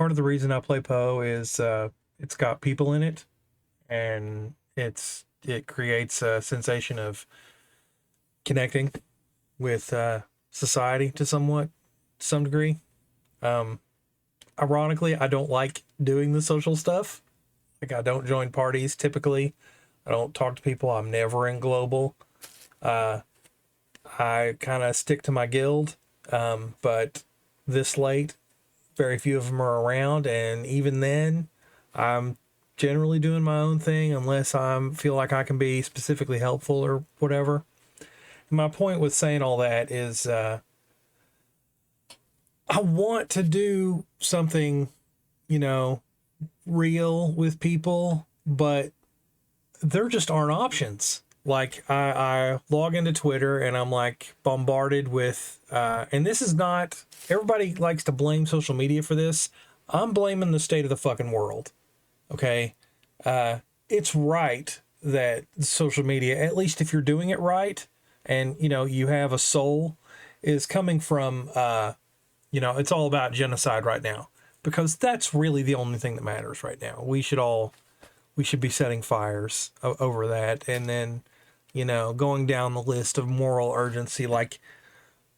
part of the reason I play Poe is it's got people in it, and it creates a sensation of connecting with society to some degree. Ironically, I don't like doing the social stuff. Like, I don't join parties typically. I don't talk to people. I'm never in global. I kind of stick to my guild, but this late, very few of them are around, and even then, I'm generally doing my own thing unless I feel like I can be specifically helpful or whatever. And my point with saying all that is, I want to do something, real with people, but there just aren't options. Like, I log into Twitter and I'm like bombarded with, and this is not, everybody likes to blame social media for this. I'm blaming the state of the fucking world. Okay. It's right that social media, at least if you're doing it right, and, you have a soul, is coming from, it's all about genocide right now, because that's really the only thing that matters right now. We should be setting fires over that. And then, going down the list of moral urgency, like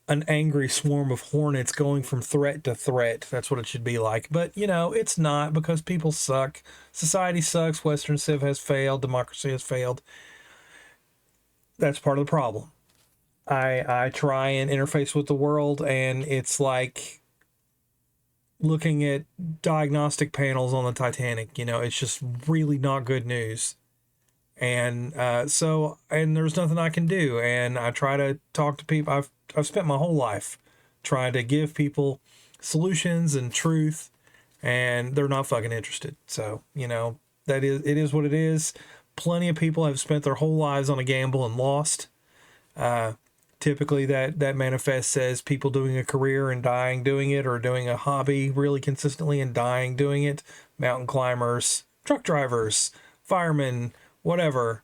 an angry swarm of hornets going from threat to threat. That's what it should be like. But, it's not, because people suck. Society sucks. Western civ has failed. Democracy has failed. That's part of the problem. I try and interface with the world, and it's like looking at diagnostic panels on the Titanic. It's just really not good news. And and there's nothing I can do. And I try to talk to people. I've spent my whole life trying to give people solutions and truth, and they're not fucking interested. So, it is what it is. Plenty of people have spent their whole lives on a gamble and lost. Typically that manifests as people doing a career and dying doing it, or doing a hobby really consistently and dying doing it. Mountain climbers, truck drivers, firemen, whatever,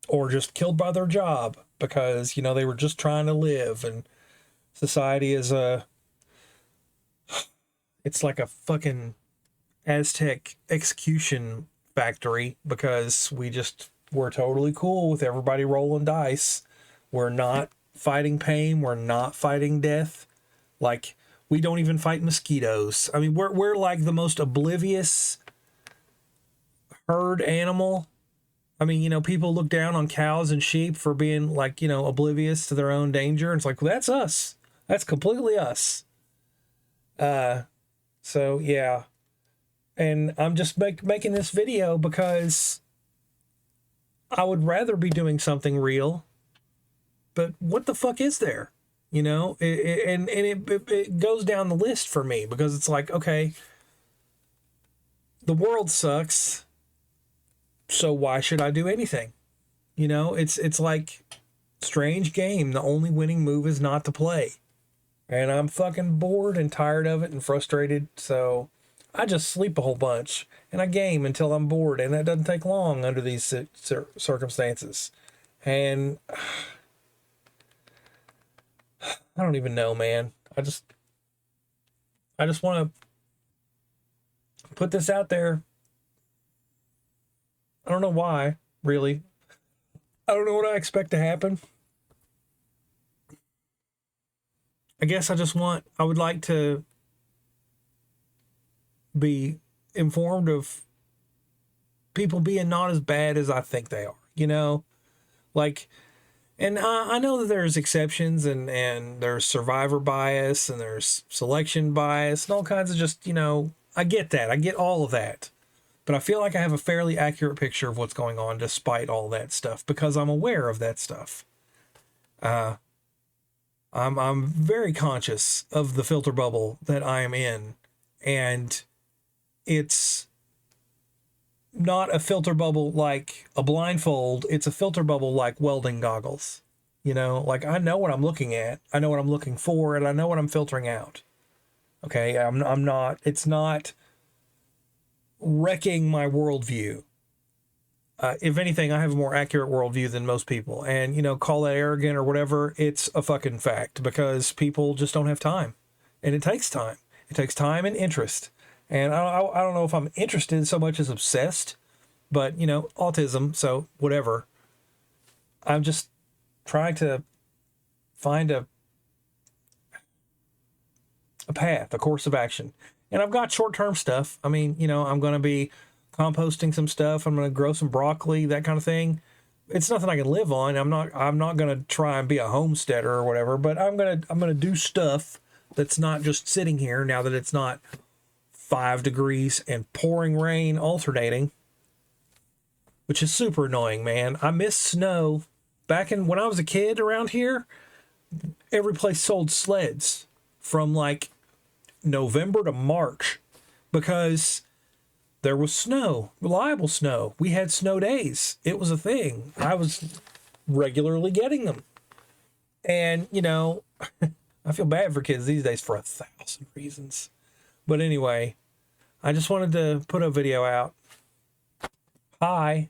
or just killed by their job because, they were just trying to live. And society is it's like a fucking Aztec execution factory, because we're totally cool with everybody rolling dice. We're not fighting pain. We're not fighting death. Like, we don't even fight mosquitoes. I mean, we're like the most oblivious herd animal. I mean, people look down on cows and sheep for being like, oblivious to their own danger. And it's like, well, that's us. That's completely us. So yeah. And I'm just making this video because I would rather be doing something real, but what the fuck is there? It goes down the list for me, because it's like, okay, the world sucks, so why should I do anything? It's like strange game. The only winning move is not to play. And I'm fucking bored and tired of it and frustrated, so I just sleep a whole bunch, and I game until I'm bored, and that doesn't take long under these circumstances. And I don't even know, man. I just want to put this out there. I don't know why, really. I don't know what I expect to happen. I guess I would like to be informed of people being not as bad as I think they are, like, and I know that there's exceptions, and there's survivor bias, and there's selection bias, and all kinds of just, I get that. I get all of that. But I feel like I have a fairly accurate picture of what's going on despite all that stuff, because I'm aware of that stuff. I'm very conscious of the filter bubble that I am in, and it's not a filter bubble like a blindfold. It's a filter bubble like welding goggles. Like, I know what I'm looking at, I know what I'm looking for, and I know what I'm filtering out. Okay, I'm not. It's not wrecking my worldview. If anything, I have a more accurate worldview than most people. And, call that arrogant or whatever, it's a fucking fact, because people just don't have time. And it takes time. It takes time and interest. And I don't know if I'm interested so much as obsessed, but you know, autism, so whatever. I'm just trying to find a path, a course of action. And I've got short-term stuff. I mean, you know, I'm going to be composting some stuff. I'm going to grow some broccoli, that kind of thing. It's nothing I can live on. I'm not going to try and be a homesteader or whatever, but I'm going to do stuff that's not just sitting here now that it's not 5 degrees and pouring rain alternating, which is super annoying, man. I miss snow. Back in when I was a kid around here, every place sold sleds from like November to March because there was snow, reliable snow. We had snow days. It was a thing. I was regularly getting them. And, you know, I feel bad for kids these days for 1,000 reasons. But anyway, I just wanted to put a video out. Hi.